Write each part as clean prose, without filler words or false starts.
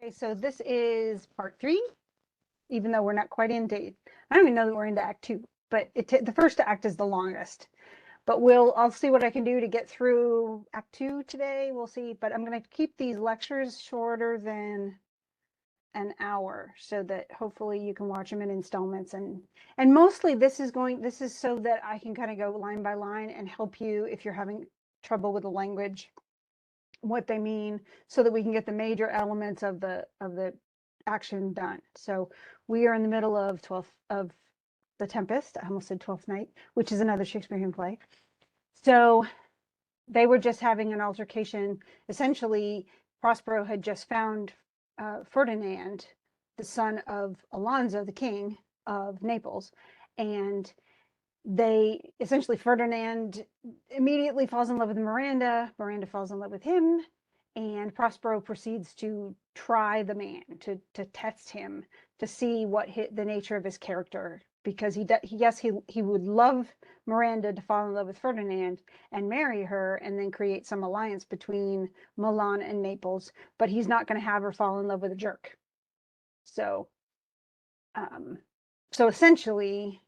Okay, so this is part 3, even though we're not quite into, I don't even know that we're into act 2, but the first act is the longest. But I'll see what I can do to get through act 2 today. We'll see, but I'm going to keep these lectures shorter than an hour so that hopefully you can watch them in installments, and mostly this is so that I can kind of go line by line and help you if you're having trouble with the language, what they mean, so that we can get the major elements of the action done. So we are in the middle of the Tempest. I almost said Twelfth Night, which is another Shakespearean play. So they were just having an altercation. Essentially, Prospero had just found Ferdinand, the son of Alonso, the king of Naples, and Ferdinand immediately falls in love with Miranda. Miranda falls in love with him, and Prospero proceeds to try the man, to test him, to see what the nature of his character, because he would love Miranda to fall in love with Ferdinand and marry her and then create some alliance between Milan and Naples, but he's not going to have her fall in love with a jerk. So essentially,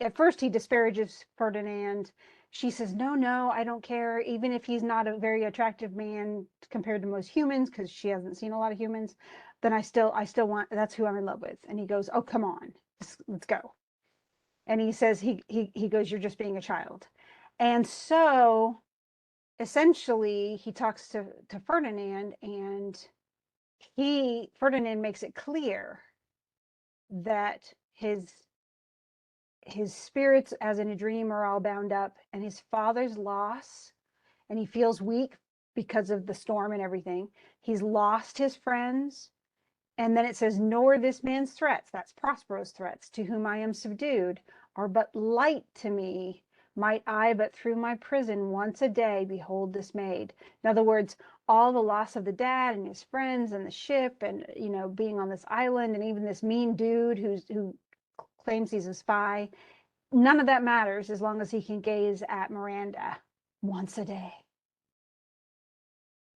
at first he disparages Ferdinand. She says, no, I don't care, even if he's not a very attractive man compared to most humans, because she hasn't seen a lot of humans, then I still want, that's who I'm in love with. And he goes, oh, come on, let's go. And he says, he goes, you're just being a child. And so essentially he talks to Ferdinand, and Ferdinand makes it clear that his spirits, as in a dream, are all bound up, and his father's loss, and he feels weak because of the storm and everything. He's lost his friends. And then it says, nor this man's threats, that's Prospero's threats, to whom I am subdued, are but light to me. Might I but through my prison once a day behold dismayed. In other words, all the loss of the dad and his friends and the ship, and being on this island, and even this mean dude who claims he's a spy, none of that matters as long as he can gaze at Miranda once a day.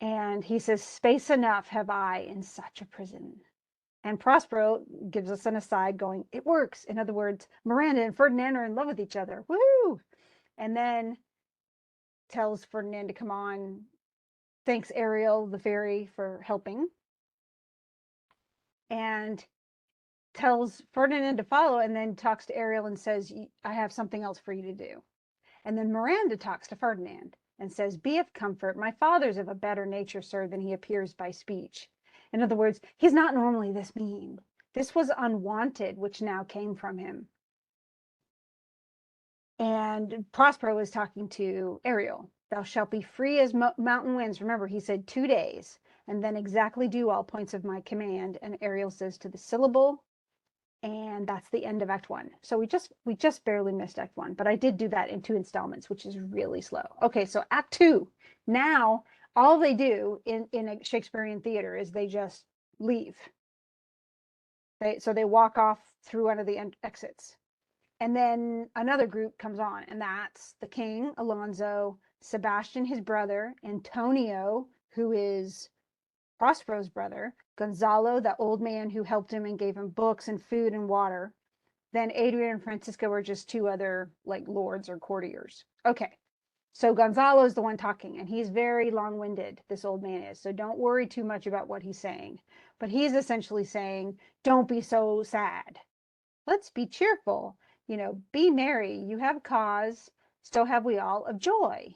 And he says, space enough have I in such a prison. And Prospero gives us an aside going, it works. In other words, Miranda and Ferdinand are in love with each other. Woo! And then tells Ferdinand to come on, thanks Ariel, the fairy, for helping, and tells Ferdinand to follow, and then talks to Ariel and says, I have something else for you to do. And then Miranda talks to Ferdinand and says, be of comfort. My father's of a better nature, sir, than he appears by speech. In other words, he's not normally this mean. This was unwanted, which now came from him. And Prospero was talking to Ariel. Thou shalt be free as mountain winds. Remember, he said 2 days, and then exactly do all points of my command. And Ariel says to the syllable, and that's the end of Act 1. So we just barely missed Act 1, but I did do that in 2 installments, which is really slow. Okay, so Act 2. Now, all they do in a Shakespearean theater is they just leave. So they walk off through one of the exits. And then another group comes on, and that's the king, Alonso, Sebastian, his brother, Antonio, who is Prospero's brother, Gonzalo, the old man who helped him and gave him books and food and water. Then Adrian and Francisco are just 2 other lords or courtiers. Okay, so Gonzalo is the one talking, and he's very long-winded, this old man is, so don't worry too much about what he's saying. But he's essentially saying, don't be so sad. Let's be cheerful. Be merry. You have cause, so have we all, of joy.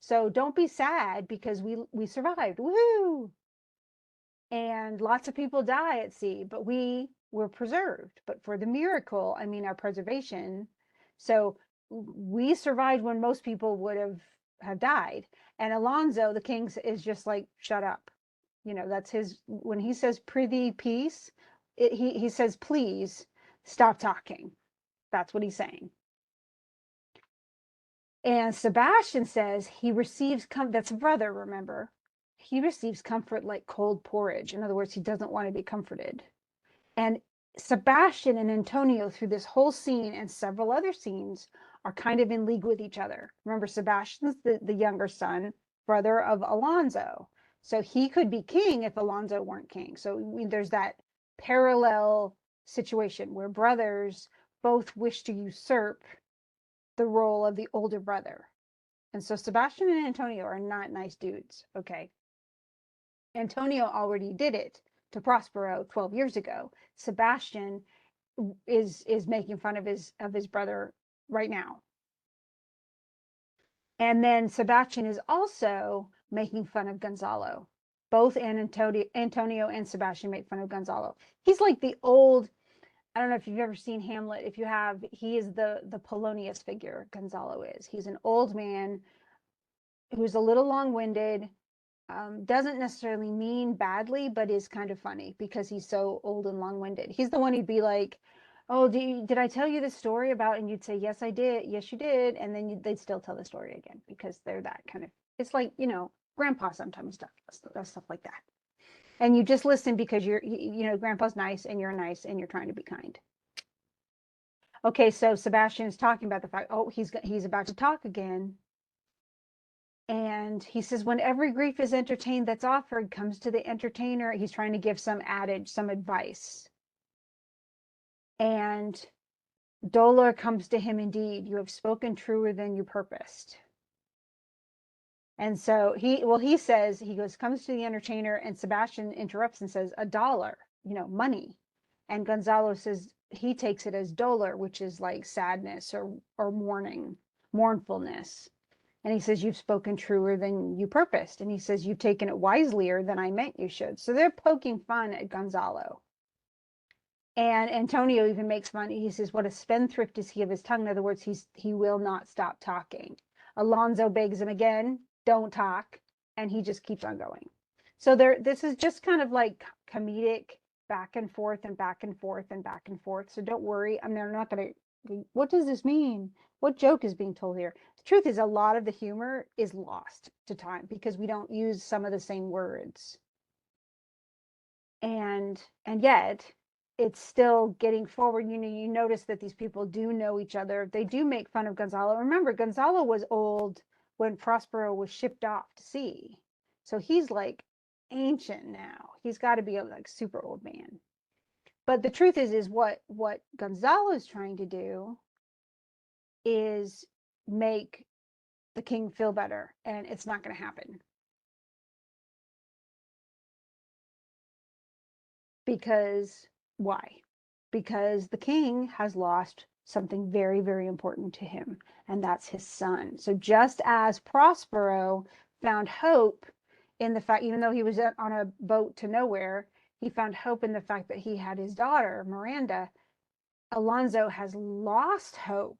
So don't be sad because we survived. Woo! And lots of people die at sea, but we were preserved. But for the miracle, I mean our preservation. So we survived when most people would have died. And Alonso, the king, is just like, shut up. That's his, when he says prithee peace, he says, please stop talking. That's what he's saying. And Sebastian says he receives that's a brother, remember? He receives comfort like cold porridge. In other words, he doesn't want to be comforted. And Sebastian and Antonio, through this whole scene and several other scenes, are kind of in league with each other. Remember, Sebastian's the younger son, brother of Alonso. So he could be king if Alonso weren't king. So there's that parallel situation where brothers both wish to usurp the role of the older brother. And so Sebastian and Antonio are not nice dudes. Okay. Antonio already did it to Prospero 12 years ago. Sebastian is making fun of his brother right now. And then Sebastian is also making fun of Gonzalo. Both Antonio and Sebastian make fun of Gonzalo. He's like the old, I don't know if you've ever seen Hamlet. If you have, he is the Polonius figure, Gonzalo is. He's an old man who's a little long-winded, doesn't necessarily mean badly, but is kind of funny because he's so old and long-winded. He's the one who'd be like, oh, did I tell you this story about, and you'd say, yes, I did. Yes, you did. And then they'd still tell the story again because they're that kind of, it's like, grandpa sometimes does stuff like that. And you just listen because grandpa's nice and you're trying to be kind. Okay, so Sebastian is talking about the fact, oh, he's about to talk again. And he says, when every grief is entertained that's offered comes to the entertainer, he's trying to give some adage, some advice. And dolor comes to him indeed. You have spoken truer than you purposed. And so he says, he goes, comes to the entertainer, and Sebastian interrupts and says, $1, money. And Gonzalo says he takes it as dolor, which is like sadness or mourning, mournfulness. And he says, you've spoken truer than you purposed. And he says, you've taken it wiselier than I meant you should. So they're poking fun at Gonzalo. And Antonio even makes fun. He says, what a spendthrift is he of his tongue. In other words, he will not stop talking. Alonso begs him again, don't talk. And he just keeps on going. So this is just kind of like comedic back and forth and back and forth and back and forth. So don't worry. I'm not going to, what does this mean? What joke is being told here? The truth is a lot of the humor is lost to time because we don't use some of the same words. And yet it's still getting forward. You notice that these people do know each other. They do make fun of Gonzalo. Remember, Gonzalo was old when Prospero was shipped off to sea. So he's like ancient now. He's got to be a like super old man. But the truth is what Gonzalo is trying to do is make the king feel better, and it's not going to happen. Because why? Because the king has lost something very, very important to him, and that's his son. So just as Prospero found hope in the fact, even though he was on a boat to nowhere, he found hope in the fact that he had his daughter, Miranda. Alonso has lost hope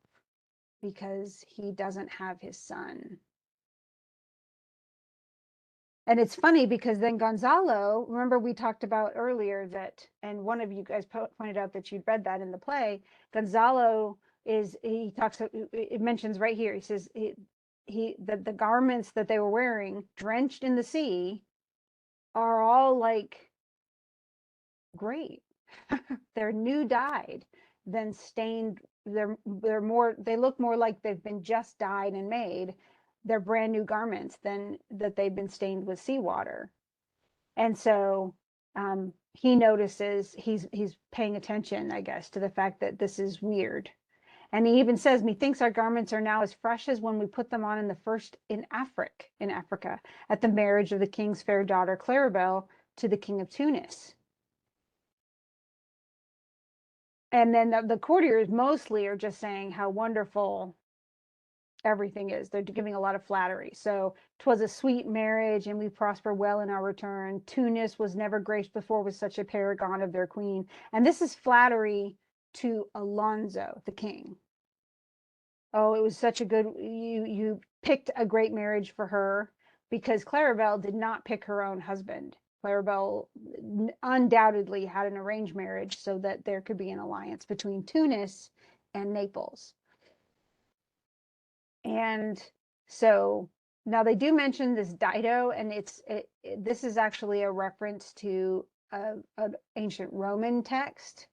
because he doesn't have his son. And it's funny because then Gonzalo, remember we talked about earlier that, and one of you guys pointed out that you'd read that in the play. Gonzalo it mentions right here, he says the garments that they were wearing, drenched in the sea, are all like great. They're new dyed than stained. They look more like they've been just dyed and made. They're brand new garments than that they've been stained with seawater. And so he notices, he's paying attention, I guess, to the fact that this is weird. And he even says, methinks our garments are now as fresh as when we put them on in Africa, at the marriage of the king's fair daughter Claribel to the king of Tunis. And then the courtiers mostly are just saying how wonderful everything is. They're giving a lot of flattery. So 'twas a sweet marriage, and we prosper well in our return. Tunis was never graced before with such a paragon of their queen. And this is flattery to Alonso, the king. Oh, it was such a good, you picked a great marriage for her, because Claribel did not pick her own husband. Claribel undoubtedly had an arranged marriage so that there could be an alliance between Tunis and Naples. And so now they do mention this Dido, and this is actually a reference to an ancient Roman text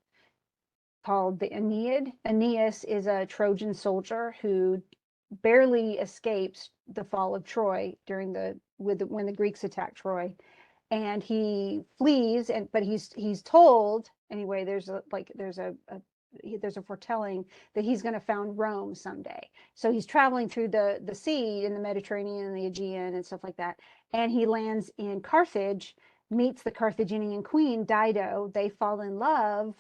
called the Aeneid. Aeneas is a Trojan soldier who barely escapes the fall of Troy during the when the Greeks attack Troy, and he flees, but he's told anyway. There's a foretelling that he's going to found Rome someday. So he's traveling through the sea in the Mediterranean and the Aegean and stuff like that, and he lands in Carthage, meets the Carthaginian queen Dido. They fall in love,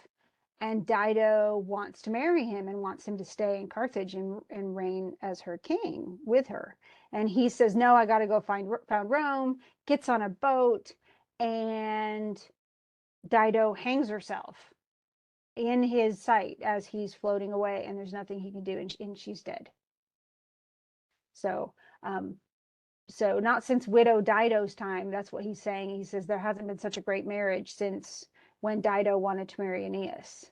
and Dido wants to marry him and wants him to stay in Carthage and reign as her king with her. And he says, no, I got to go found Rome, gets on a boat, and Dido hangs herself in his sight as he's floating away, and there's nothing he can do, and she's dead. So, so not since widow Dido's time. That's what he's saying. He says there hasn't been such a great marriage since when Dido wanted to marry Aeneas.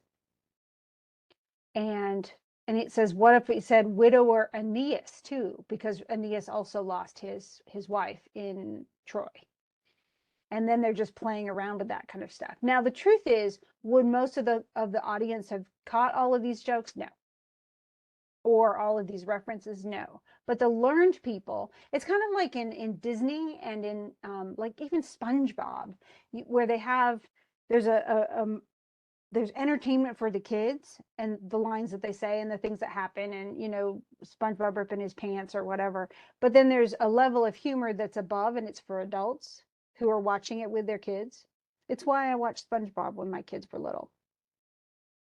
And it says, what if it said widower Aeneas too, because Aeneas also lost his wife in Troy. And then they're just playing around with that kind of stuff. Now the truth is, would most of the audience have caught all of these jokes? No. Or all of these references? No. But the learned people, it's kind of like in Disney and in like even SpongeBob, where they have, there's there's entertainment for the kids and the lines that they say and the things that happen, and SpongeBob ripping his pants or whatever. But then there's a level of humor that's above, and it's for adults who are watching it with their kids. It's why I watched SpongeBob when my kids were little,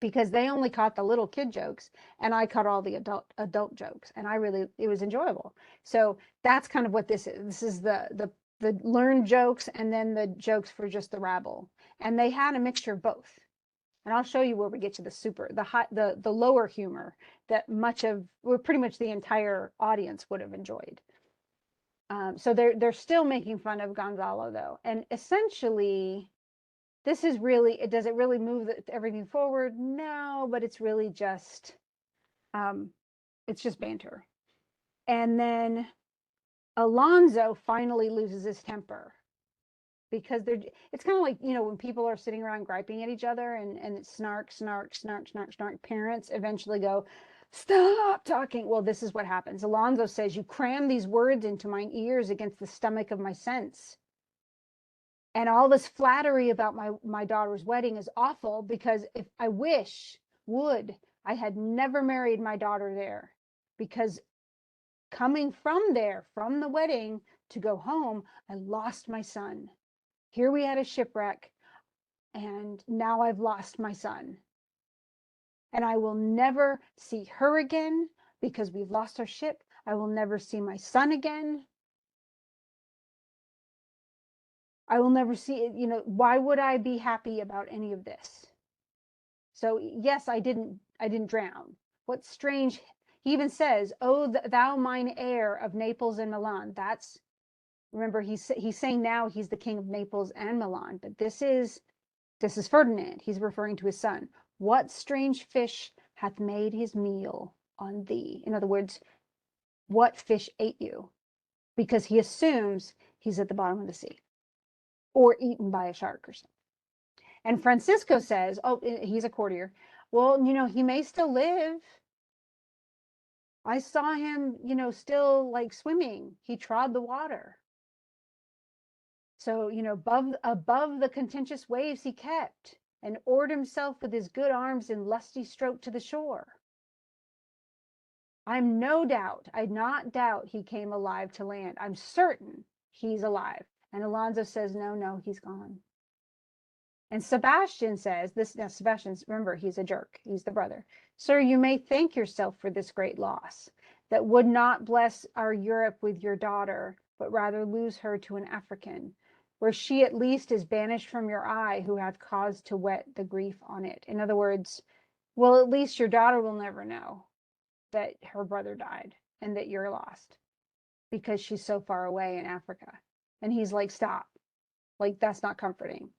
because they only caught the little kid jokes and I caught all the adult jokes, and it was enjoyable. So that's kind of what this is. This is the learned jokes, and then the jokes for just the rabble. And they had a mixture of both. And I'll show you where we get to the lower humor that pretty much the entire audience would have enjoyed. So they're still making fun of Gonzalo though, and essentially, this is really, does it really move everything forward? No, but it's really just, it's just banter. And then Alonso finally loses his temper, because it's kind of like, when people are sitting around griping at each other and it's snark, snark, snark, snark, snark, parents eventually go, stop talking. Well, this is what happens. Alonso says, you cram these words into mine ears against the stomach of my sense. And all this flattery about my daughter's wedding is awful, because if I I had never married my daughter there, because coming from the wedding to go home, I lost my son. Here we had a shipwreck, and now I've lost my son. And I will never see her again because we've lost our ship. I will never see my son again. I will never see it. Why would I be happy about any of this? So yes, I didn't drown. What's strange, he even says, oh, thou mine heir of Naples and Milan. Remember, he's saying now he's the king of Naples and Milan, but this is Ferdinand. He's referring to his son. What strange fish hath made his meal on thee? In other words, what fish ate you? Because he assumes he's at the bottom of the sea or eaten by a shark or something. And Francisco says, oh, he's a courtier. Well, he may still live. I saw him, still like swimming. He trod the water. So, above the contentious waves he kept, and oared himself with his good arms in lusty stroke to the shore. I not doubt he came alive to land. I'm certain he's alive. And Alonso says, no, he's gone. And Sebastian says, Sebastian's, remember, he's a jerk. He's the brother. Sir, you may thank yourself for this great loss, that would not bless our Europe with your daughter, but rather lose her to an African, where she at least is banished from your eye, who hath caused to wet the grief on it. In other words, well, at least your daughter will never know that her brother died and that you're lost, because she's so far away in Africa. And he's like, stop. Like, that's not comforting.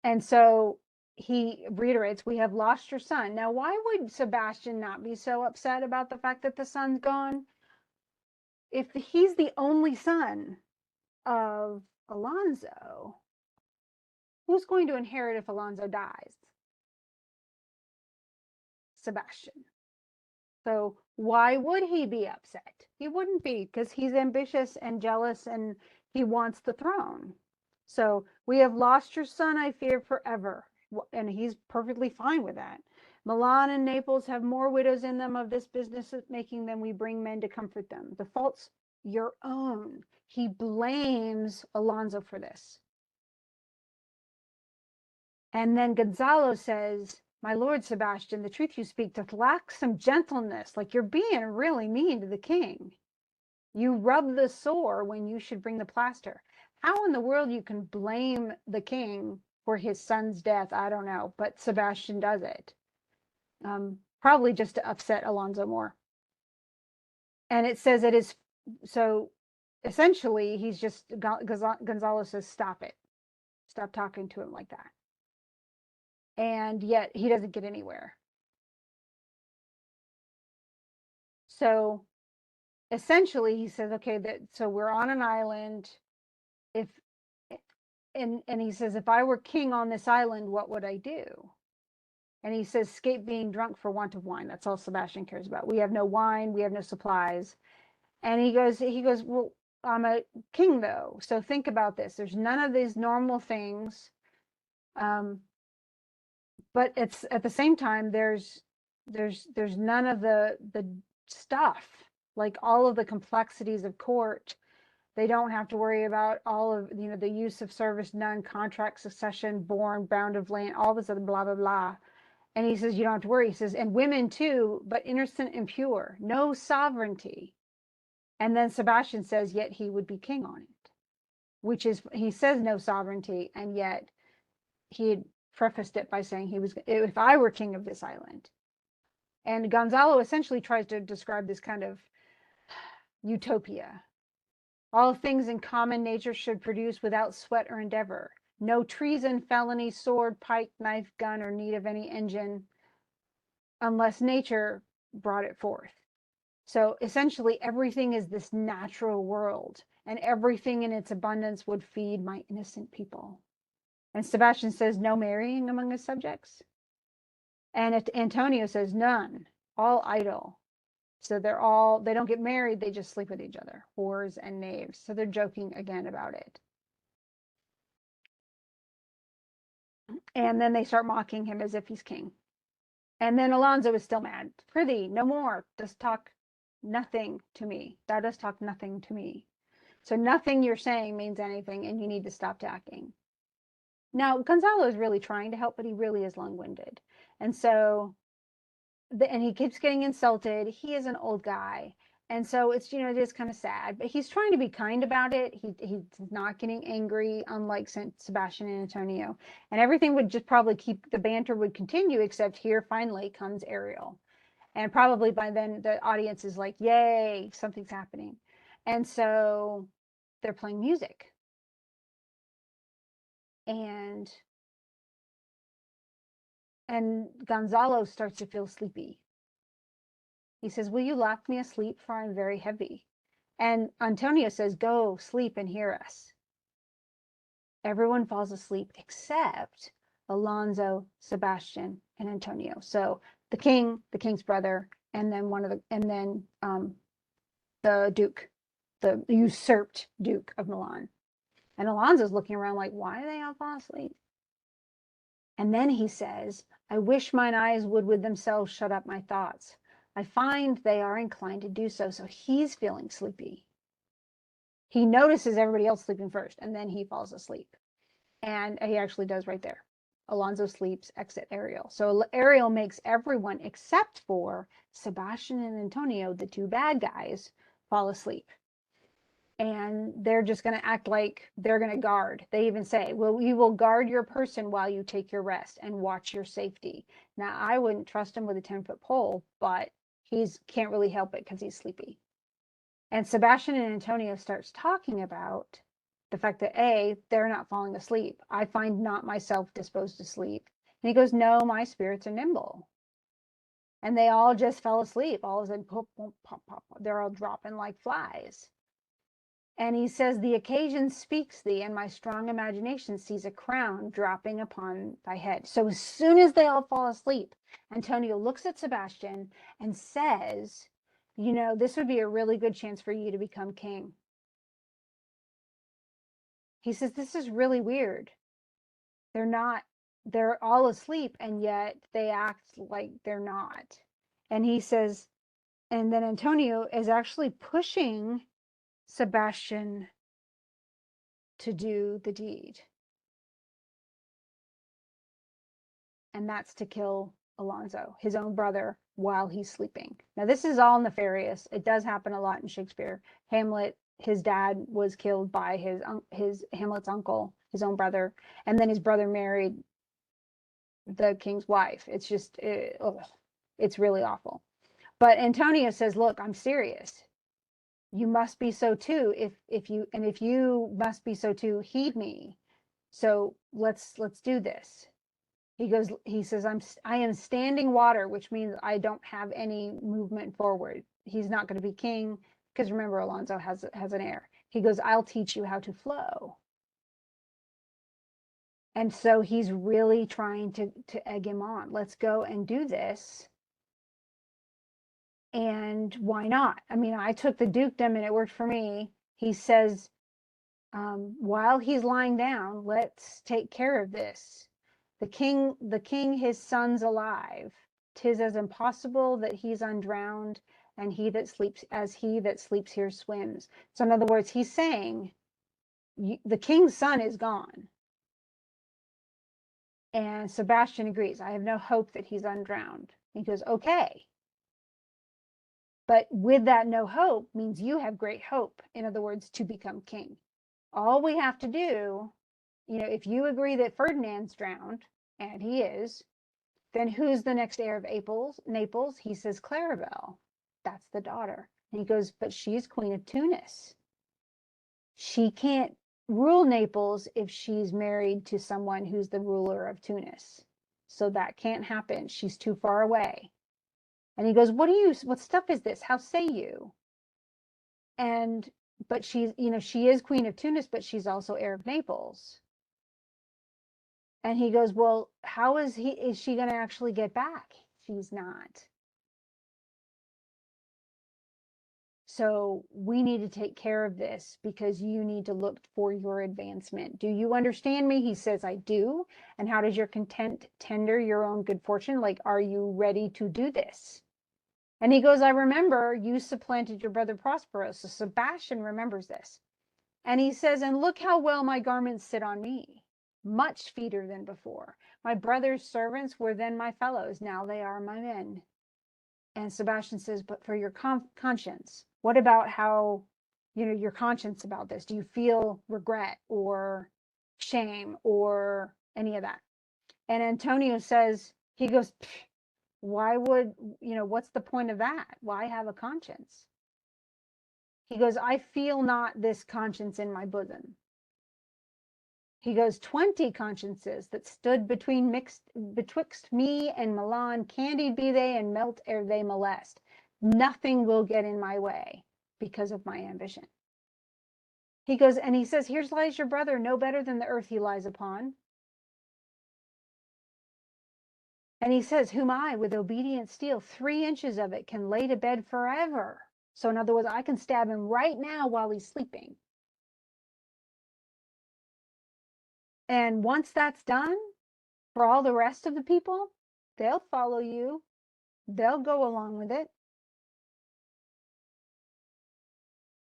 And so he reiterates, we have lost your son. Now, why would Sebastian not be so upset about the fact that the son's gone? If he's the only son of Alonso, who's going to inherit if Alonso dies? Sebastian. So why would he be upset? He wouldn't be, because he's ambitious and jealous and he wants the throne. So we have lost your son, I fear, forever. And he's perfectly fine with that. Milan and Naples have more widows in them of this business of making than we bring men to comfort them. The fault's your own. He blames Alonso for this. And then Gonzalo says, my lord Sebastian, the truth you speak doth lack some gentleness, like you're being really mean to the king. You rub the sore when you should bring the plaster. How in the world you can blame the king for his son's death, I don't know, but Sebastian does it. Probably just to upset Alonso more. And it says it is, so essentially he's just, Gonzalo says, stop it. Stop talking to him like that. And yet he doesn't get anywhere. So essentially he says, okay, so we're on an island. If and he says, if I were king on this island, what would I do? And he says, escape being drunk for want of wine. That's all Sebastian cares about. We have no wine, we have no supplies. And he goes, well, I'm a king though, so think about this. There's none of these normal things. But it's at the same time, there's none of the stuff, like all of the complexities of court. They don't have to worry about all of, the use of service done, contract, succession, born, bound of land, all this other blah, blah, blah. And he says, you don't have to worry. He says, and women too, but innocent and pure, no sovereignty. And then Sebastian says, yet he would be king on it, which is, he says no sovereignty, and yet he had prefaced it by saying he was, if I were king of this island. And Gonzalo essentially tries to describe this kind of utopia. All things in common nature should produce without sweat or endeavor. No treason, felony, sword, pike, knife, gun, or need of any engine, unless nature brought it forth. So essentially everything is this natural world, and everything in its abundance would feed my innocent people. And Sebastian says, no marrying among his subjects. And Antonio says, none, all idle. So they don't get married, they just sleep with each other, whores and knaves. So they're joking again about it. And then they start mocking him as if he's king. And then Alonso is still mad. Prithee, no more, dost talk nothing to me. Thou dost talk nothing to me. So nothing you're saying means anything, and you need to stop talking. Now, Gonzalo is really trying to help, but he really is long-winded. And so, and he keeps getting insulted. He is an old guy. And so it's, it is kind of sad, but he's trying to be kind about it. He's not getting angry, unlike Sebastian and Antonio. And everything would just probably the banter would continue, except here finally comes Ariel. And probably by then the audience is like, yay, something's happening. And so they're playing music. And Gonzalo starts to feel sleepy. He says, will you lock me asleep, for I'm very heavy? And Antonio says, go sleep and hear us. Everyone falls asleep except Alonso, Sebastian, and Antonio. So the king's brother, and then the Duke, the usurped Duke of Milan. And Alonso's looking around like, why do they all fall asleep? And then he says, I wish mine eyes would with themselves shut up my thoughts. I find they are inclined to do so. So he's feeling sleepy. He notices everybody else sleeping first, and then he falls asleep. And he actually does right there. Alonso sleeps, exit Ariel. So Ariel makes everyone except for Sebastian and Antonio, the two bad guys, fall asleep. And they're just going to act like they're going to guard. They even say, well, we will guard your person while you take your rest and watch your safety. Now, I wouldn't trust him with a 10-foot pole, but can't really help it because he's sleepy. And Sebastian and Antonio starts talking about the fact that they're not falling asleep. I find not myself disposed to sleep. And he goes, no, my spirits are nimble. And they all just fell asleep. All of a sudden, pop, pop, pop, pop. They're all dropping like flies. And he says, the occasion speaks thee, and my strong imagination sees a crown dropping upon thy head. So as soon as they all fall asleep, Antonio looks at Sebastian and says, you know, this would be a really good chance for you to become king. He says, this is really weird. They're all asleep, and yet they act like they're not. And he says, and then Antonio is actually pushing Sebastian to do the deed. And that's to kill Alonso, his own brother, while he's sleeping. Now, this is all nefarious. It does happen a lot in Shakespeare. Hamlet, his dad was killed by his Hamlet's uncle, his own brother, and then his brother married the king's wife. It's just, it's really awful. But Antonio says, look, I'm serious. You must be so too. If you must be so too, heed me. So let's do this. He says, I am standing water, which means I don't have any movement forward. He's not going to be king, because remember, Alonso has an heir. He goes, I'll teach you how to flow. And so he's really trying to egg him on. Let's go and do this. And why not? I mean, I took the dukedom and it worked for me. He says, while he's lying down, let's take care of this. The king, his son's alive. 'Tis as impossible that he's undrowned, and he that sleeps here swims. So in other words, he's saying, the king's son is gone. And Sebastian agrees. I have no hope that he's undrowned. He goes, okay. But with that no hope means you have great hope. In other words, to become king. All we have to do, you know, if you agree that Ferdinand's drowned, and he is, then who's the next heir of Naples? He says Claribel. That's the daughter. And he goes, but she's Queen of Tunis. She can't rule Naples if she's married to someone who's the ruler of Tunis. So that can't happen. She's too far away. And he goes, what stuff is this? How say you? But she's, you know, she is Queen of Tunis, but she's also heir of Naples. And he goes, well, how is she going to actually get back? She's not. So we need to take care of this, because you need to look for your advancement. Do you understand me? He says, I do. And how does your content tender your own good fortune? Like, are you ready to do this? And he goes, I remember you supplanted your brother Prospero. So Sebastian remembers this. And he says, and look how well my garments sit on me, much feeder than before. My brother's servants were then my fellows. Now they are my men. And Sebastian says, but for your conscience, what about how, you know, your conscience about this? Do you feel regret or shame or any of that? And Antonio says, he goes, why would, you know, what's the point of that? Why have a conscience? He goes, I feel not this conscience in my bosom. He goes, 20 consciences that stood betwixt me and Milan, candied be they and melt ere they molest. Nothing will get in my way because of my ambition. He goes, and he says, here lies your brother, no better than the earth he lies upon. And he says, whom I, with obedient steel, 3 inches of it can lay to bed forever. So in other words, I can stab him right now while he's sleeping. And once that's done, for all the rest of the people, they'll follow you. They'll go along with it.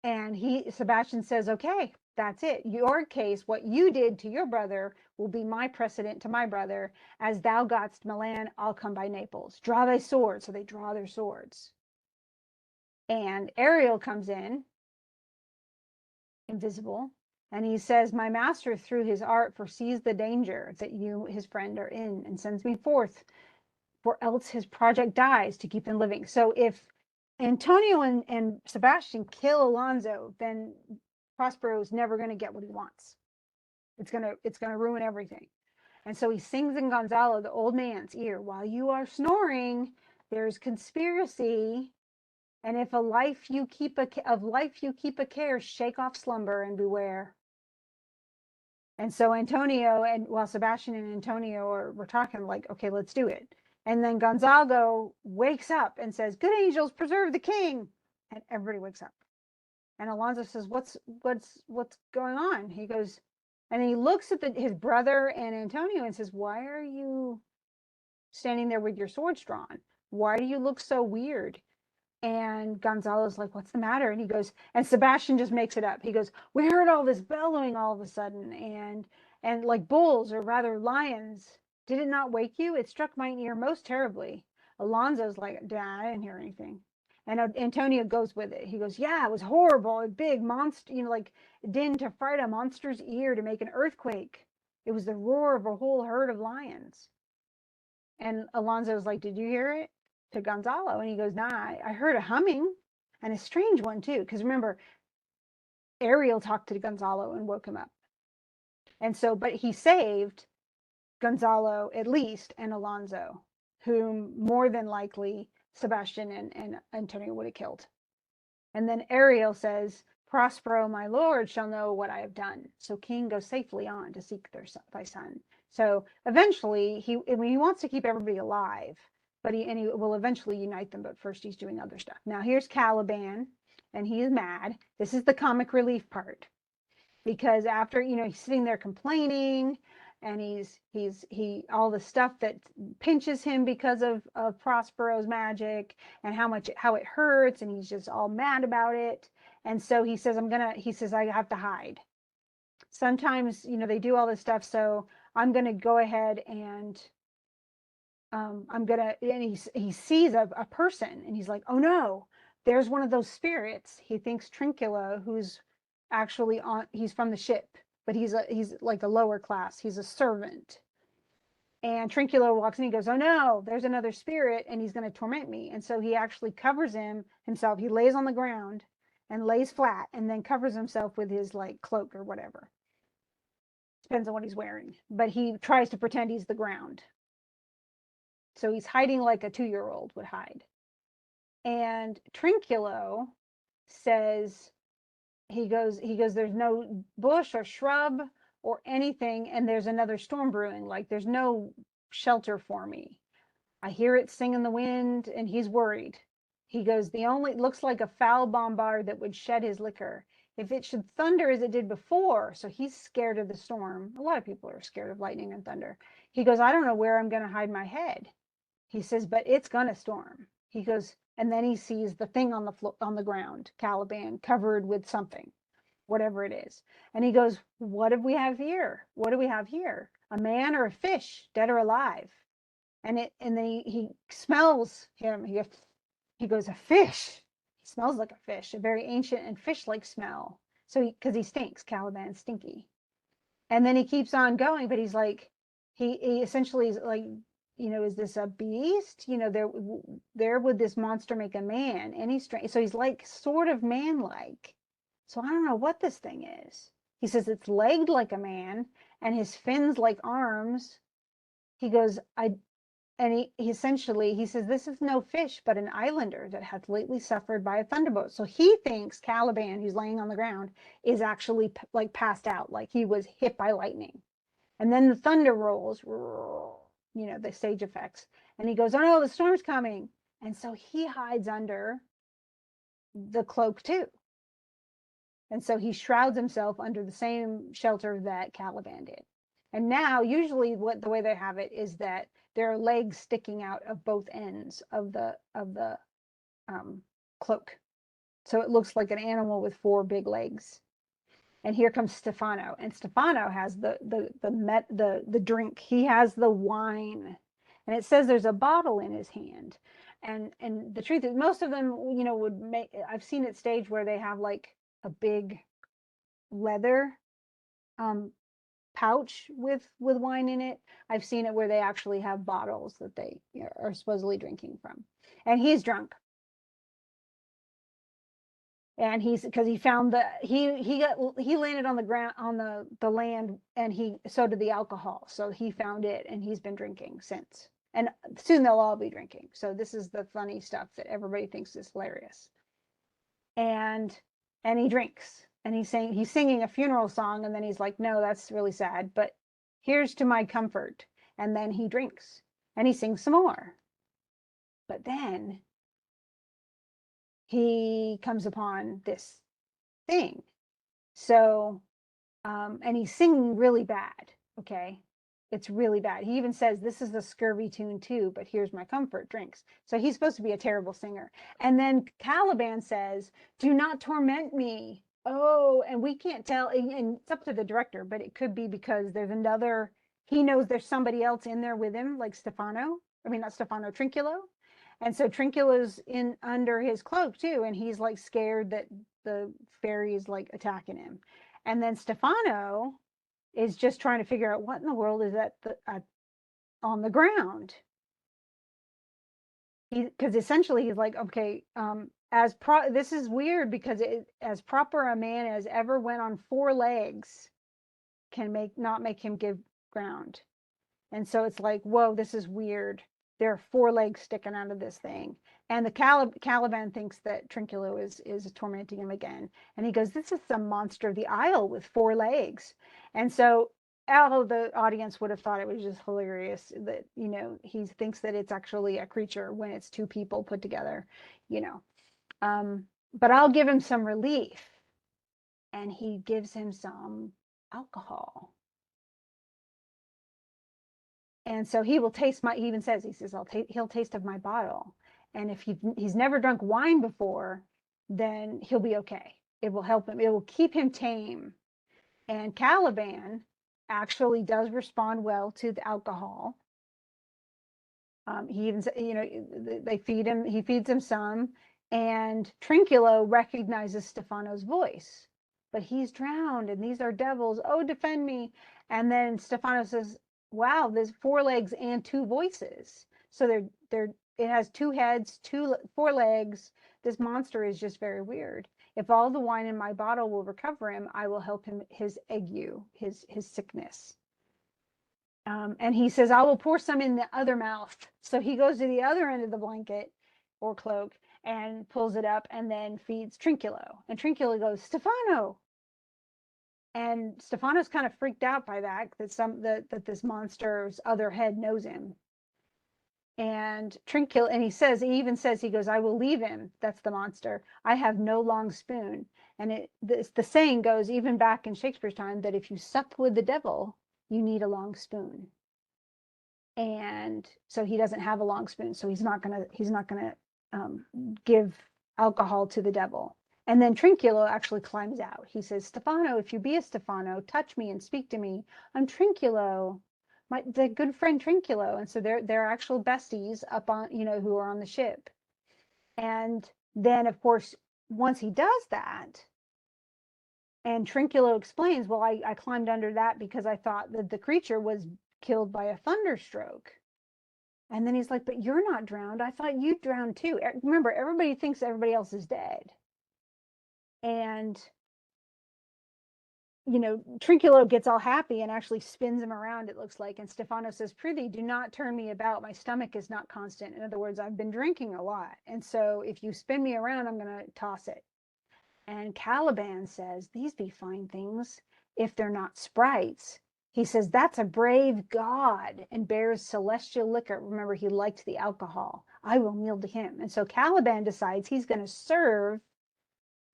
And Sebastian says, okay, that's it. Your case, what you did to your brother will be my precedent to my brother. As thou gotst Milan, I'll come by Naples. Draw thy sword. So they draw their swords. And Ariel comes in, invisible, and he says, my master through his art foresees the danger that you, his friend, are in, and sends me forth, for else his project dies to keep him living. So if Antonio and Sebastian kill Alonso, then Prospero is never going to get what he wants. It's gonna ruin everything. And so he sings in Gonzalo, the old man's ear, while you are snoring, there's conspiracy And if of life you keep a care, shake off slumber and beware. And so Antonio and well, Sebastian and Antonio we're talking like, okay, let's do it. And then Gonzago wakes up and says, "Good angels, preserve the king." And everybody wakes up. And Alonso says, "What's going on?" He goes, and he looks at his brother and Antonio and says, "Why are you standing there with your swords drawn? Why do you look so weird?" And Gonzalo's like, "What's the matter?" And he goes, and Sebastian just makes it up. He goes, "We heard all this bellowing all of a sudden, and like bulls, or rather lions. Did it not wake you? It struck my ear most terribly." Alonso's like, "Dad, I didn't hear anything." And Antonio goes with it. He goes, "Yeah, it was horrible. A big monster, like din to fright a monster's ear to make an earthquake. It was the roar of a whole herd of lions." And Alonso's like, "Did you hear it?" To Gonzalo. And he goes, "Nah, I heard a humming, and a strange one too." Because remember, Ariel talked to Gonzalo and woke him up. And so, but he saved Gonzalo at least, and Alonso, whom more than likely Sebastian and Antonio would have killed. And then Ariel says, "Prospero, my lord, shall know what I have done." So King goes safely on to seek thy son. So eventually, he wants to keep everybody alive, but he will eventually unite them. But first, he's doing other stuff. Now here's Caliban, and he is mad. This is the comic relief part, because after he's sitting there complaining, and he all the stuff that pinches him because of Prospero's magic, and how it hurts, and he's just all mad about it. And so he says, I have to hide. Sometimes they do all this stuff, so I'm gonna go ahead and and he sees a person, and he's like, "Oh no, there's one of those spirits." He thinks Trinculo, who's actually he's from the ship, but he's like a lower class. He's a servant. And Trinculo walks in, he goes, "Oh no, there's another spirit, and he's going to torment me." And so he actually covers himself. He lays on the ground and lays flat, and then covers himself with his like cloak or whatever. Depends on what he's wearing. But he tries to pretend he's the ground. So he's hiding like a 2-year-old would hide. And Trinculo says, he goes, "There's no bush or shrub or anything, and there's another storm brewing. Like there's no shelter for me. I hear it sing in the wind," and he's worried. He goes, looks like a foul bombard that would shed his liquor. If it should thunder as it did before." So he's scared of the storm. A lot of people are scared of lightning and thunder. He goes, "I don't know where I'm going to hide my head." He says, "But it's going to storm." He goes, and then he sees the thing on the ground, Caliban, covered with something, whatever it is. And he goes, "What do we have here? What do we have here? A man or a fish, dead or alive?" And then he smells him. He goes, "A fish." He smells like a fish, a very ancient and fish-like smell. So because he stinks, Caliban's stinky. And then he keeps on going, but he's like, he essentially is like, "Is this a beast? There would this monster make a man?" Any strange, so he's like sort of man-like. So I don't know what this thing is. He says it's legged like a man, and his fins like arms. He goes, he essentially, he says, "This is no fish, but an islander that hath lately suffered by a thunderbolt." So he thinks Caliban, who's laying on the ground, is actually like passed out, like he was hit by lightning. And then the thunder rolls, the stage effects. And he goes, "Oh no, the storm's coming." And so he hides under the cloak too. And so he shrouds himself under the same shelter that Caliban did. And now, usually, the way they have it is that there are legs sticking out of both ends of the cloak, so it looks like an animal with 4 big legs. And here comes Stefano, and Stefano has the drink. He has the wine, and it says there's a bottle in his hand. And the truth is, most of them, would make. I've seen it staged where they have like a big leather pouch with wine in it. I've seen it where they actually have bottles that they are supposedly drinking from. And he's drunk. And because he found he landed on the ground, on the land, and so did the alcohol. So he found it, and he's been drinking since. And soon they'll all be drinking. So this is the funny stuff that everybody thinks is hilarious. And he drinks, and he's singing a funeral song, and then he's like, no, that's really sad, but here's to my comfort. And then he drinks, and he sings some more. But then he comes upon this thing. So, and he's singing really bad. Okay. It's really bad. He even says, this is the scurvy tune too, but here's my comfort, drinks. So he's supposed to be a terrible singer. And then Caliban says, do not torment me. Oh, and we can't tell. And it's up to the director, but it could be because there's another, he knows there's somebody else in there with him, like Stefano. I mean, not Stefano, Trinculo. And so Trinculo's in under his cloak too. And he's like scared that the fairy is like attacking him. And then Stefano is just trying to figure out what in the world is that on the ground. Because essentially he's like, okay, this is weird because as proper a man as ever went on 4 legs can not make him give ground. And so it's like, whoa, this is weird. There are 4 legs sticking out of this thing. And the Caliban thinks that Trinculo is tormenting him again. And he goes, this is some monster of the Isle with 4 legs. And so all of the audience would have thought it was just hilarious that, he thinks that it's actually a creature when it's 2 people put together, But I'll give him some relief. And he gives him some alcohol. And so he will taste he even says, he'll taste of my bottle. And if he's never drunk wine before, then he'll be okay. It will help him. It will keep him tame. And Caliban actually does respond well to the alcohol. He even, they feed him, he feeds him some, and Trinculo recognizes Stefano's voice, but he's drowned and these are devils. Oh, defend me. And then Stefano says, wow, there's 4 legs and 2 voices. So it has 2 heads, 4 legs. This monster is just very weird. If all the wine in my bottle will recover him, I will help him his ague, his sickness. And he says, I will pour some in the other mouth. So he goes to the other end of the blanket or cloak and pulls it up and then feeds Trinculo. And Trinculo goes, Stefano. And Stefano's kind of freaked out by that this monster's other head knows him. And Trinculo, and he even says, he goes, I will leave him. That's the monster. I have no long spoon. And the saying goes, even back in Shakespeare's time, that if you sup with the devil, you need a long spoon. And so he doesn't have a long spoon. So he's not gonna give alcohol to the devil. And then Trinculo actually climbs out. He says, Stefano, if you be a Stefano, touch me and speak to me. I'm Trinculo, the good friend Trinculo. And so they're actual besties up on, who are on the ship. And then of course, once he does that, and Trinculo explains, well, I climbed under that because I thought that the creature was killed by a thunderstroke. And then he's like, but you're not drowned. I thought you drowned too. Remember, everybody thinks everybody else is dead. And, Trinculo gets all happy and actually spins him around, it looks like. And Stefano says, prithee, do not turn me about. My stomach is not constant. In other words, I've been drinking a lot. And so if you spin me around, I'm going to toss it. And Caliban says, these be fine things if they're not sprites. He says, that's a brave god and bears celestial liquor. Remember, he liked the alcohol. I will kneel to him. And so Caliban decides he's going to serve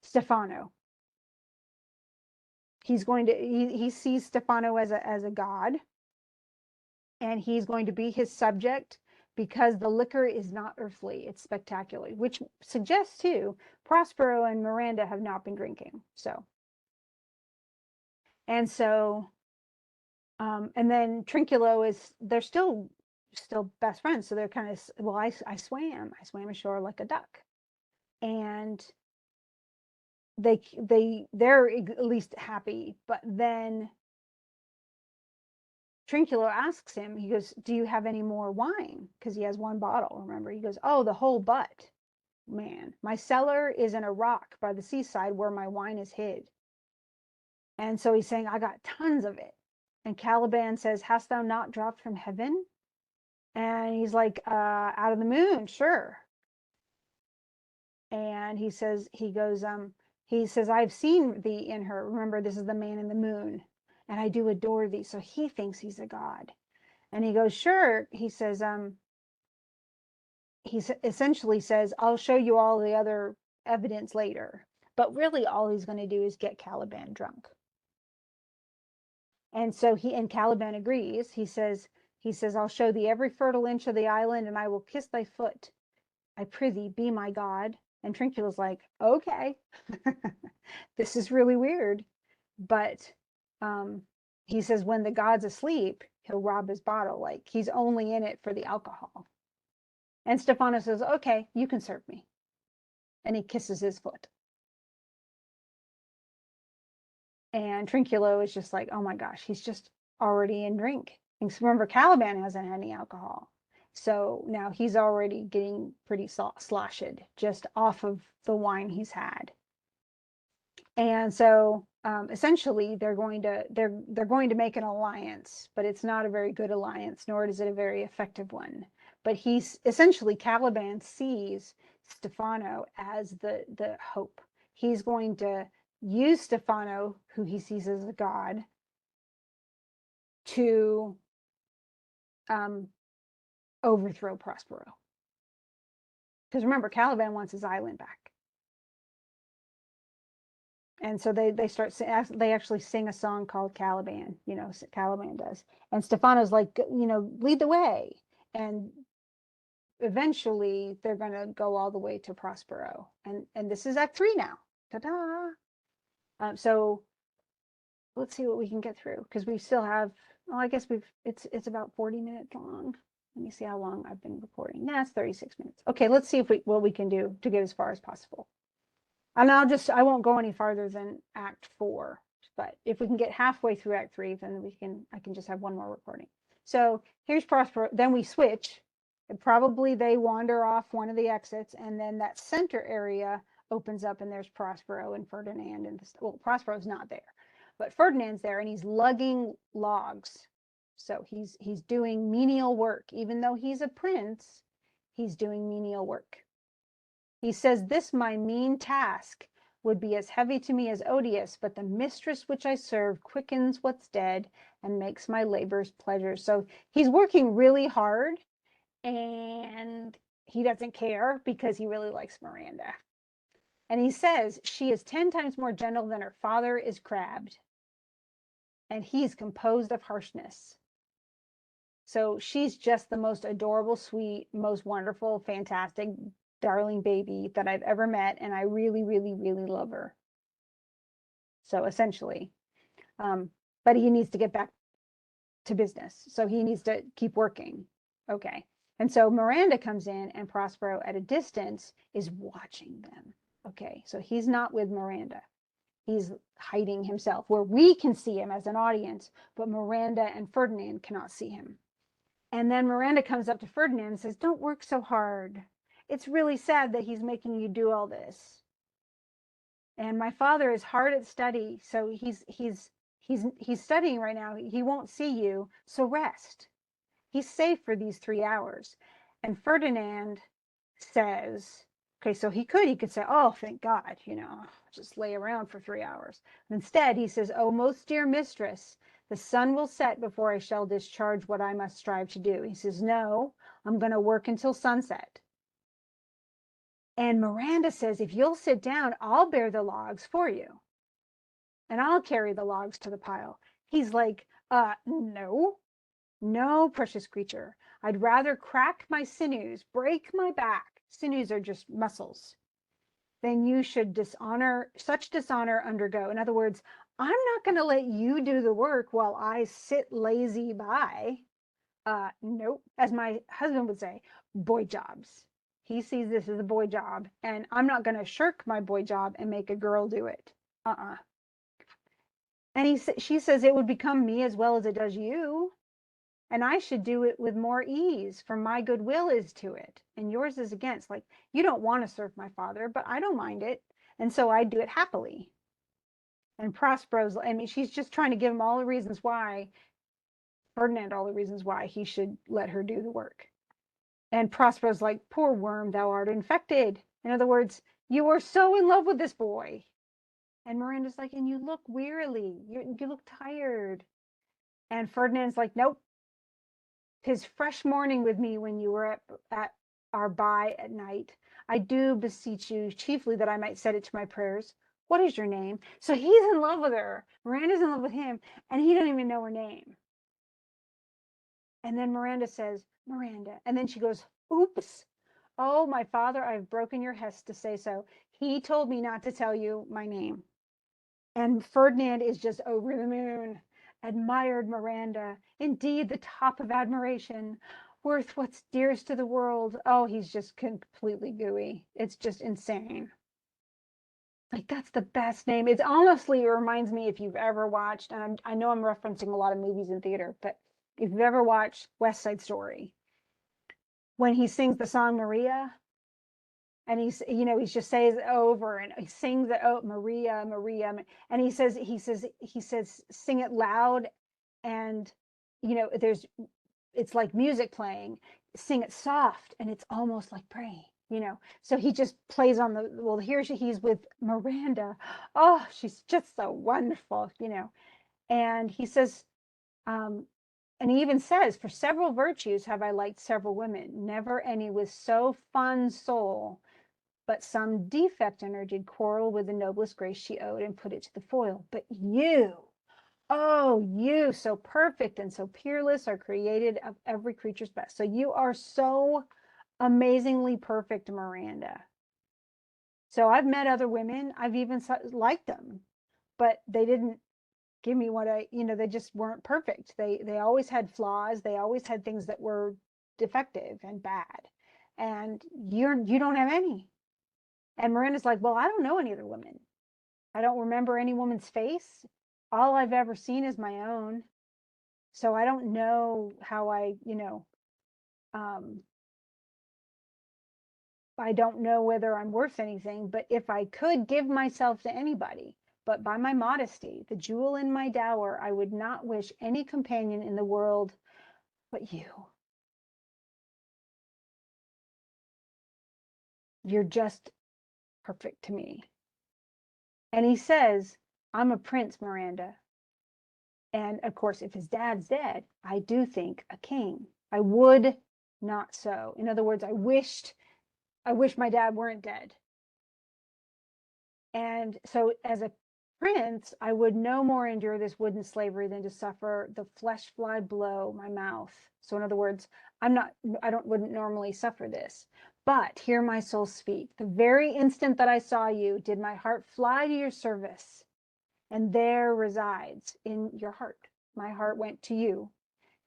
Stefano. He's going to, he sees Stefano as a god, and he's going to be his subject because the liquor is not earthly, it's spectacular, which suggests too, Prospero and Miranda have not been drinking. So, and so, and then Trinculo they're still best friends. So they're kind of, well, I swam ashore like a duck. And they're at least happy. But then Trinculo asks him, he goes, do you have any more wine? Because he has 1 bottle, remember? He goes, oh, the whole butt. Man, my cellar is in a rock by the seaside where my wine is hid. And so he's saying, I got tons of it. And Caliban says, hast thou not dropped from heaven? And he's like, out of the moon, sure. And he says, I've seen thee in her. Remember, this is the man in the moon, and I do adore thee. So he thinks he's a god. And he goes, sure. He essentially says, I'll show you all the other evidence later. But really, all he's going to do is get Caliban drunk. And so Caliban agrees. He says, I'll show thee every fertile inch of the island, and I will kiss thy foot. I prithee, be my god. And Trincula's like, okay, this is really weird. But um, he says, when the god's asleep, he'll rob his bottle. Like, he's only in it for the alcohol. And Stefano says, okay, you can serve me. And he kisses his foot. And Trinculo is just like, oh my gosh, he's just already in drink. And remember, Caliban hasn't had any alcohol. So now he's already getting pretty sloshed just off of the wine he's had. And so essentially they're going to make an alliance, but it's not a very good alliance, nor is it a very effective one. But he's essentially, Caliban sees Stefano as the hope. He's going to use Stefano, who he sees as a god, to overthrow Prospero. Because remember, Caliban wants his island back. And so they actually sing a song called Caliban, Caliban does. And Stefano's like, lead the way. And eventually they're going to go all the way to Prospero. And this is Act 3 now. Ta-da! So let's see what we can get through, because we still have, I guess it's about 40 minutes long. Let me see how long I've been recording. Nah, it's 36 minutes. Okay, let's see what we can do to get as far as possible. And I won't go any farther than Act 4. But if we can get halfway through Act 3, then I can just have one more recording. So here's Prospero. Then we switch. And probably they wander off one of the exits, and then that center area opens up, and there's Prospero and Ferdinand. Well, Prospero's not there, but Ferdinand's there, and he's lugging logs. So he's doing menial work. Even though he's a prince, he's doing menial work. He says, this my mean task would be as heavy to me as odious, but the mistress which I serve quickens what's dead and makes my labors pleasures. So he's working really hard, and he doesn't care because he really likes Miranda. And he says, she is 10 times more gentle than her father is crabbed, and he's composed of harshness. So she's just the most adorable, sweet, most wonderful, fantastic, darling baby that I've ever met, and I really, really, really love her. So essentially, but he needs to get back to business. So he needs to keep working. Okay. And so Miranda comes in, and Prospero at a distance is watching them. Okay. So he's not with Miranda. He's hiding himself where we can see him as an audience, but Miranda and Ferdinand cannot see him. And then Miranda comes up to Ferdinand and says, don't work so hard. It's really sad that he's making you do all this. And my father is hard at study, so he's studying right now. He won't see you, so rest. He's safe for these 3 hours. And Ferdinand says, okay, so he could say, oh, thank God, just lay around for 3 hours. Instead, he says, oh, most dear mistress, the sun will set before I shall discharge what I must strive to do. He says, no, I'm going to work until sunset. And Miranda says, if you'll sit down, I'll bear the logs for you. And I'll carry the logs to the pile. He's like, no, precious creature. I'd rather crack my sinews, break my back. Sinews are just muscles. Then you should such dishonor undergo. In other words, I'm not going to let you do the work while I sit lazy by. Nope. As my husband would say, boy jobs. He sees this as a boy job, and I'm not going to shirk my boy job and make a girl do it. And she says, it would become me as well as it does you. And I should do it with more ease, for my goodwill is to it, and yours is against. Like, you don't want to serve my father, but I don't mind it, and so I do it happily. And Prospero's, she's just trying to give him all the reasons why Ferdinand all the reasons why he should let her do the work. And Prospero's like, poor worm, thou art infected. In other words, you are so in love with this boy. And Miranda's like, and you look wearily. You look tired. And Ferdinand's like, nope. 'Tis fresh morning with me when you were at our by at night. I do beseech you chiefly that I might set it to my prayers. What is your name? So he's in love with her. Miranda's in love with him, and he doesn't even know her name. And then Miranda says, Miranda. And then she goes, oops. Oh, my father, I've broken your hest to say so. He told me not to tell you my name. And Ferdinand is just over the moon. Admired Miranda. Indeed, the top of admiration. Worth what's dearest to the world. Oh, he's just completely gooey. It's just insane. Like, that's the best name. It's honestly, it reminds me, if you've ever watched, and I know I'm referencing a lot of movies in theater, but if you've ever watched West Side Story, when he sings the song Maria, and he just says it over and he sings it, oh, Maria, Maria, and he says, sing it loud, and it's like music playing, sing it soft, and it's almost like praying. So he just plays on he's with Miranda. Oh, she's just so wonderful. And he says, and he even says, for several virtues have I liked several women, never any with so fond soul, but some defect in her did quarrel with the noblest grace she owed and put it to the foil. But you, oh, you, so perfect and so peerless, are created of every creature's best. So you are so amazingly perfect, Miranda. So I've met other women, I've even liked them, but they didn't give me what they just weren't perfect. They always had flaws. They always had things that were defective and bad. And you don't have any. And Miranda's like, well, I don't know any other women. I don't remember any woman's face. All I've ever seen is my own. So I don't know how I don't know whether I'm worth anything, but if I could give myself to anybody, but by my modesty, the jewel in my dower, I would not wish any companion in the world but you. You're just perfect to me. And he says, I'm a prince, Miranda. And of course, if his dad's dead, I do think a king. I would not so. In other words, I wish my dad weren't dead. And so as a prince, I would no more endure this wooden slavery than to suffer the flesh fly below my mouth. So in other words, wouldn't normally suffer this. But hear my soul speak. The very instant that I saw you, did my heart fly to your service, and there resides in your heart. My heart went to you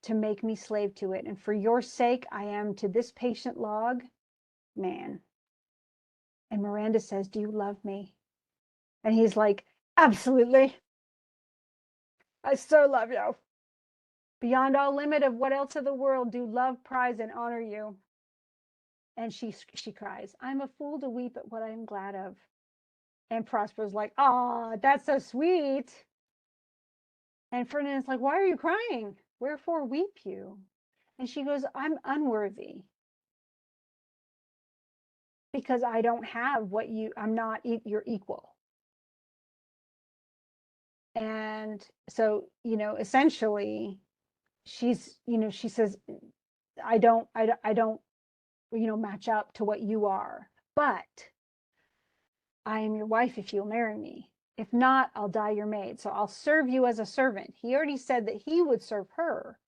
to make me slave to it. And for your sake, I am to this patient log man. And Miranda says, do you love me? And he's like, absolutely. I so love you. Beyond all limit of what else of the world do love, prize, and honor you. And she cries, I'm a fool to weep at what I am glad of. And Prosper's like, oh, that's so sweet. And Ferdinand's like, why are you crying? Wherefore weep you? And she goes, I'm unworthy because I don't have I'm not your equal. And so, essentially she says, I don't match up to what you are, but I am your wife if you'll marry me. If not, I'll die your maid. So I'll serve you as a servant. He already said that he would serve her.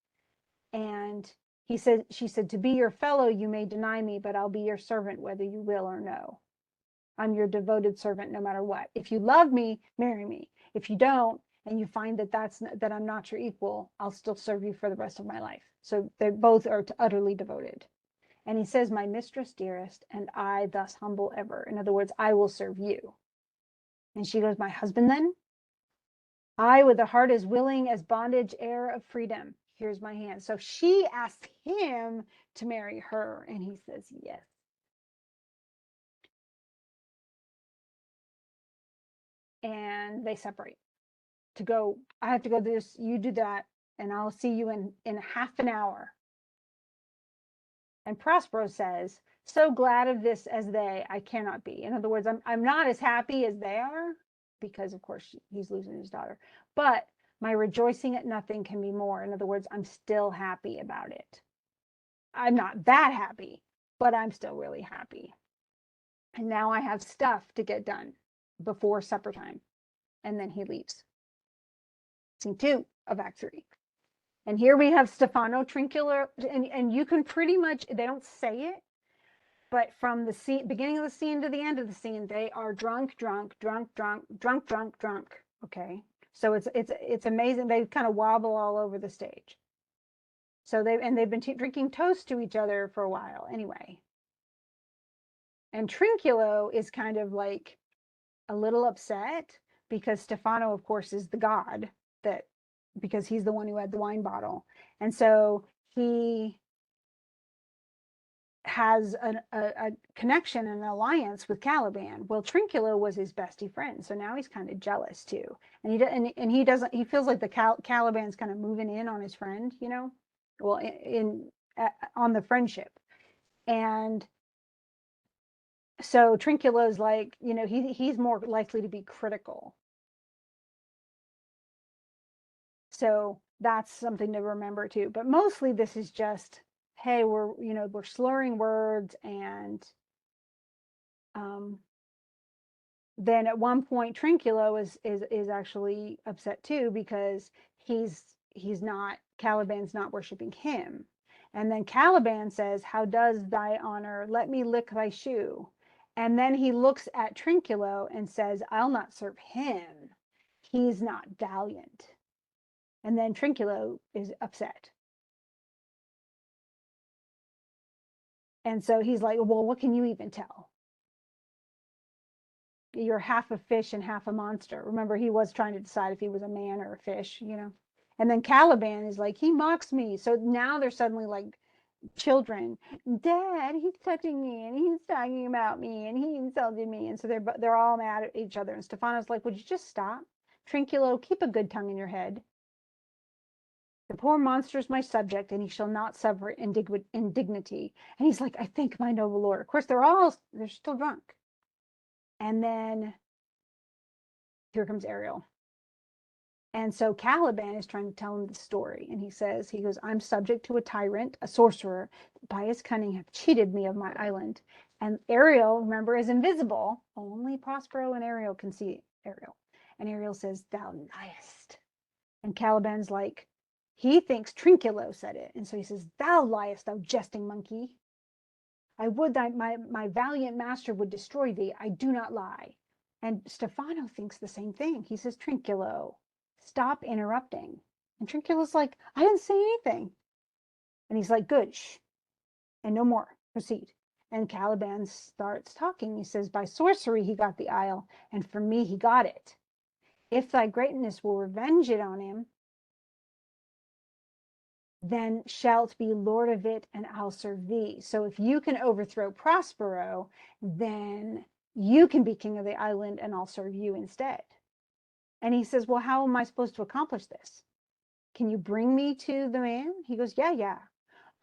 And she said, to be your fellow, you may deny me, but I'll be your servant whether you will or no. I'm your devoted servant no matter what. If you love me, marry me. If you don't, and you find that I'm not your equal, I'll still serve you for the rest of my life. So they both are utterly devoted. And he says, my mistress dearest, and I thus humble ever. In other words, I will serve you. And she goes, my husband then? I, with a heart as willing as bondage heir of freedom. Here's my hand. So she asks him to marry her, and he says yes. And they separate to go, I have to go this, you do that. and I'll see you in half an hour. And Prospero says, so glad of this as they, I cannot be. In other words, I'm not as happy as they are, because of course he's losing his daughter, but my rejoicing at nothing can be more. In other words, I'm still happy about it. I'm not that happy, but I'm still really happy. And now I have stuff to get done before supper time. And then he leaves. Scene 2 of Act 3. And here we have Stefano Trinculo, and you can pretty much, they don't say it, but from the scene, beginning of the scene to the end of the scene, they are drunk. Okay, so it's amazing. They kind of wobble all over the stage. So they've been drinking toast to each other for a while anyway. And Trinculo is kind of like a little upset because Stefano, of course, is the god that, because he's the one who had the wine bottle. And so he has a connection and an alliance with Caliban. Well, Trinculo was his bestie friend, so now he's kind of jealous too. And he doesn't, he feels like the Caliban's kind of moving in on his friend, you know, well, on the friendship. And so Trinculo's like, you know, he's more likely to be critical. So that's something to remember too. But mostly this is just, hey, we're slurring words. And then at one point Trinculo is actually upset too, because Caliban's not worshiping him. And then Caliban says, how does thy honor, let me lick thy shoe. And then he looks at Trinculo and says, I'll not serve him. He's not valiant. And then Trinculo is upset. And so he's like, well, what can you even tell? You're half a fish and half a monster. Remember, he was trying to decide if he was a man or a fish, you know? And then Caliban is like, he mocks me. So now they're suddenly like children. Dad, he's touching me and he's talking about me and he insulted me. And so they're all mad at each other. And Stefano's like, would you just stop? Trinculo, keep a good tongue in your head. The poor monster is my subject, and he shall not suffer indignity. And he's like, I thank my noble lord. Of course, they're still drunk. And then here comes Ariel. And so Caliban is trying to tell him the story. And he goes, I'm subject to a tyrant, a sorcerer, by his cunning have cheated me of my island. And Ariel, remember, is invisible. Only Prospero and Ariel can see Ariel. And Ariel says, thou liest. And Caliban's like, he thinks Trinculo said it. And so he says, thou liest, thou jesting monkey. I would that my valiant master would destroy thee. I do not lie. And Stefano thinks the same thing. He says, Trinculo, stop interrupting. And Trinculo's like, I didn't say anything. And he's like, good, shh. And no more, proceed. And Caliban starts talking. He says, by sorcery he got the isle, and for me he got it. If thy greatness will revenge it on him, then shalt be lord of it, and I'll serve thee. So if you can overthrow Prospero, then you can be king of the island, and I'll serve you instead. And he says, well, how am I supposed to accomplish this? Can you bring me to the man? He goes, yeah.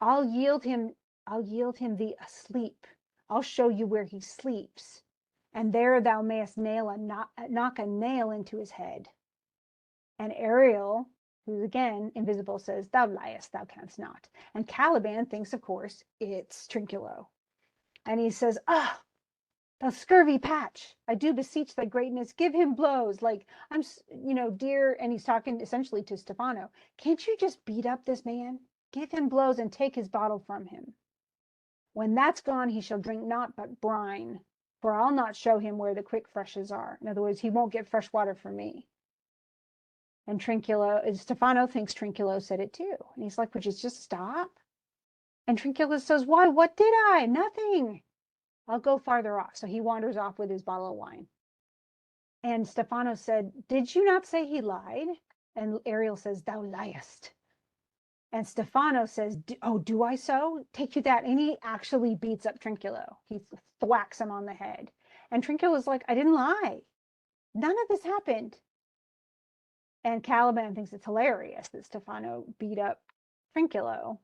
I'll yield him thee asleep. I'll show you where he sleeps. And there thou mayest knock a nail into his head. And Ariel, who's again invisible, says, thou liest, thou canst not. And Caliban thinks, of course, it's Trinculo. And he says, thou scurvy patch, I do beseech thy greatness, give him blows. Like, I'm, dear, and he's talking essentially to Stefano. Can't you just beat up this man? Give him blows and take his bottle from him. When that's gone, he shall drink naught but brine, for I'll not show him where the quick freshes are. In other words, he won't get fresh water from me. And Stefano thinks Trinculo said it too. And he's like, would you just stop? And Trinculo says, why? What did I? Nothing. I'll go farther off. So he wanders off with his bottle of wine. And Stefano said, did you not say he lied? And Ariel says, thou liest. And Stefano says, oh, do I so? Take you that. And he actually beats up Trinculo. He thwacks him on the head. And Trinculo's like, I didn't lie. None of this happened. And Caliban thinks it's hilarious that Stefano beat up Trinculo.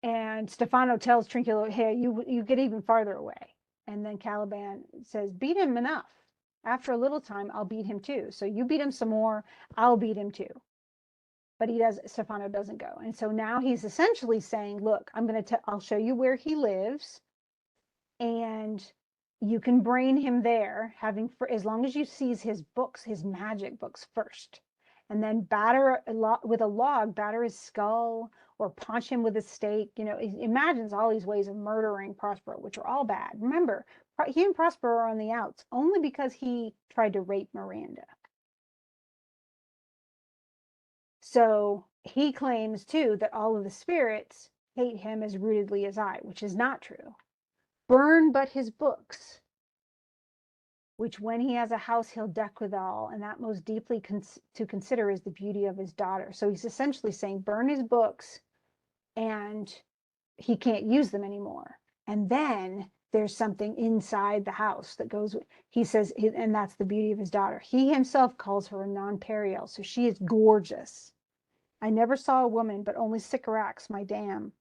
And Stefano tells Trinculo, hey, you get even farther away. And then Caliban says, beat him enough. After a little time, I'll beat him too. So you beat him some more, I'll beat him too. But Stefano doesn't go. And so now he's essentially saying, look, I'll show you where he lives, and you can brain him there, as long as you seize his books, his magic books first, and then with a log, batter his skull or punch him with a stake. He imagines all these ways of murdering Prospero, which are all bad. Remember, he and Prospero are on the outs only because he tried to rape Miranda. So he claims too that all of the spirits hate him as rootedly as I, which is not true. Burn but his books, which when he has a house he'll deck withal, and that most deeply to consider is the beauty of his daughter. So he's essentially saying burn his books and he can't use them anymore. And then there's something inside the house that goes, he says, and that's the beauty of his daughter. He himself calls her a non-periel, so she is gorgeous. I never saw a woman, but only Sycorax, my dam,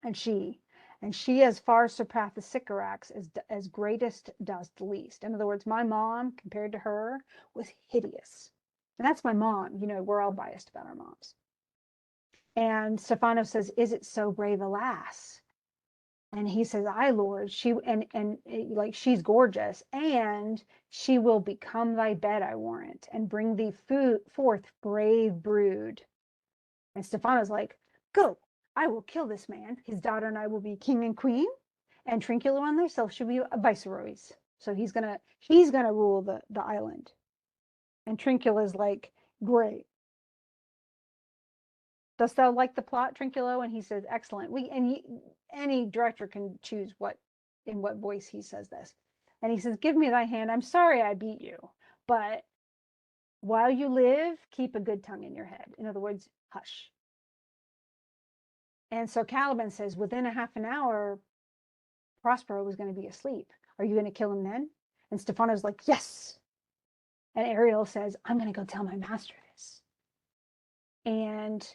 and she as far surpassed the Sycorax as greatest does the least. In other words, my mom compared to her was hideous. And that's my mom. We're all biased about our moms. And Stefano says, is it so brave a lass? And he says, aye, Lord, like she's gorgeous, and she will become thy bed, I warrant, and bring thee forth brave brood. And Stefano's like, go, I will kill this man. His daughter and I will be king and queen, and Trinculo and themselves should be viceroys. So he's gonna rule the island. And Trinculo's like, great. Dost thou like the plot, Trinculo? And he says, excellent. Any director can choose in what voice he says this. And he says, give me thy hand. I'm sorry I beat you, but while you live, keep a good tongue in your head. In other words, hush. And so Caliban says, within a half an hour, Prospero was going to be asleep. Are you going to kill him then? And Stefano's like, yes. And Ariel says, I'm going to go tell my master this. And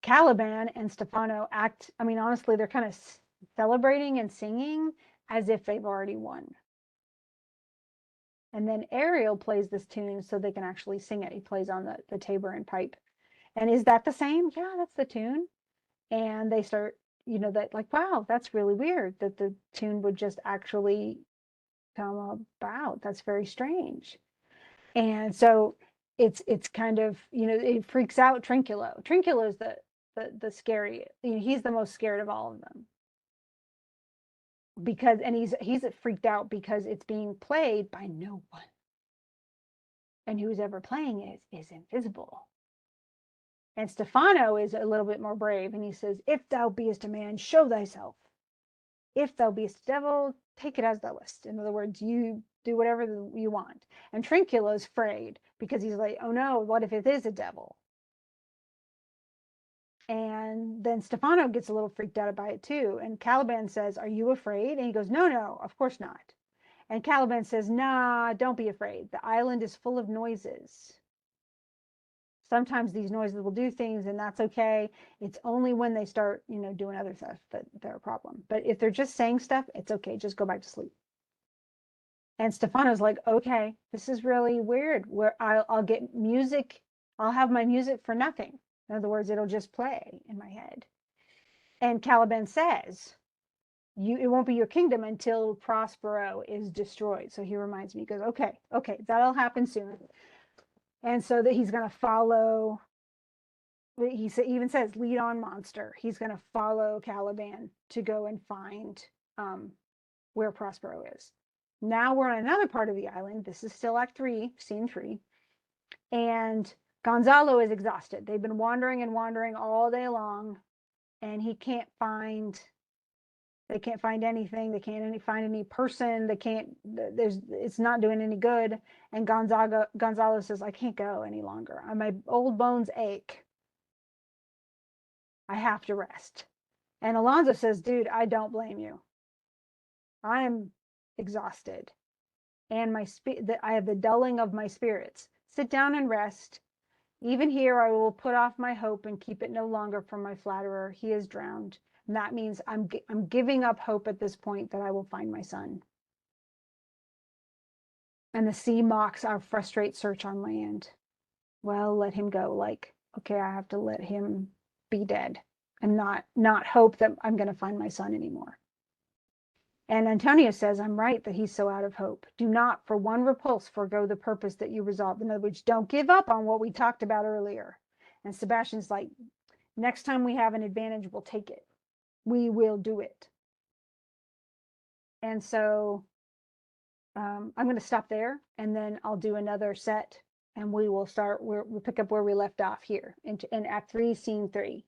Caliban and Stefano honestly, they're kind of celebrating and singing as if they've already won. And then Ariel plays this tune so they can actually sing it. He plays on the tabor and pipe. And is that the same? Yeah, that's the tune. And they start, that like, wow, that's really weird that the tune would just actually come about. That's very strange. And so it's kind of, it freaks out Trinculo. Trinculo is the scary, he's the most scared of all of them. And he's freaked out because it's being played by no one. And who's ever playing it is invisible. And Stefano is a little bit more brave, and he says, if thou beest a man, show thyself. If thou beest a devil, take it as thou list. In other words, you do whatever you want. And Trinculo is afraid because he's like, oh no, what if it is a devil? And then Stefano gets a little freaked out by it too. And Caliban says, are you afraid? And he goes, no, of course not. And Caliban says, nah, don't be afraid. The island is full of noises. Sometimes these noises will do things, and that's okay. It's only when they start, doing other stuff that they're a problem. But if they're just saying stuff, it's okay. Just go back to sleep. And Stefano's like, okay, this is really weird. Where I'll get music. I'll have my music for nothing. In other words, it'll just play in my head. And Caliban says, it won't be your kingdom until Prospero is destroyed. So he reminds me, he goes, okay, that'll happen soon. And so that he's going to follow, he even says, lead on monster. He's going to follow Caliban to go and find where Prospero is. Now we're on another part of the island. This is still Act 3, Scene 3. And Gonzalo is exhausted. They've been wandering and wandering all day long, and they can't find anything. They can't find any person. It's not doing any good. And Gonzalo says, I can't go any longer. My old bones ache. I have to rest. And Alonso says, dude, I don't blame you. I'm exhausted. and I have the dulling of my spirits. Sit down and rest. Even here, I will put off my hope and keep it no longer from my flatterer. He is drowned. And that means I'm giving up hope at this point that I will find my son. And the sea mocks our frustrate search on land. Well, let him go. Like, okay, I have to let him be dead and not hope that I'm going to find my son anymore. And Antonio says, I'm right that he's so out of hope. Do not for one repulse forego the purpose that you resolve. In other words, don't give up on what we talked about earlier. And Sebastian's like, next time we have an advantage, we'll take it. We will do it. And so I'm going to stop there, and then I'll do another set, and we'll pick up where we left off here in Act 3, Scene 3.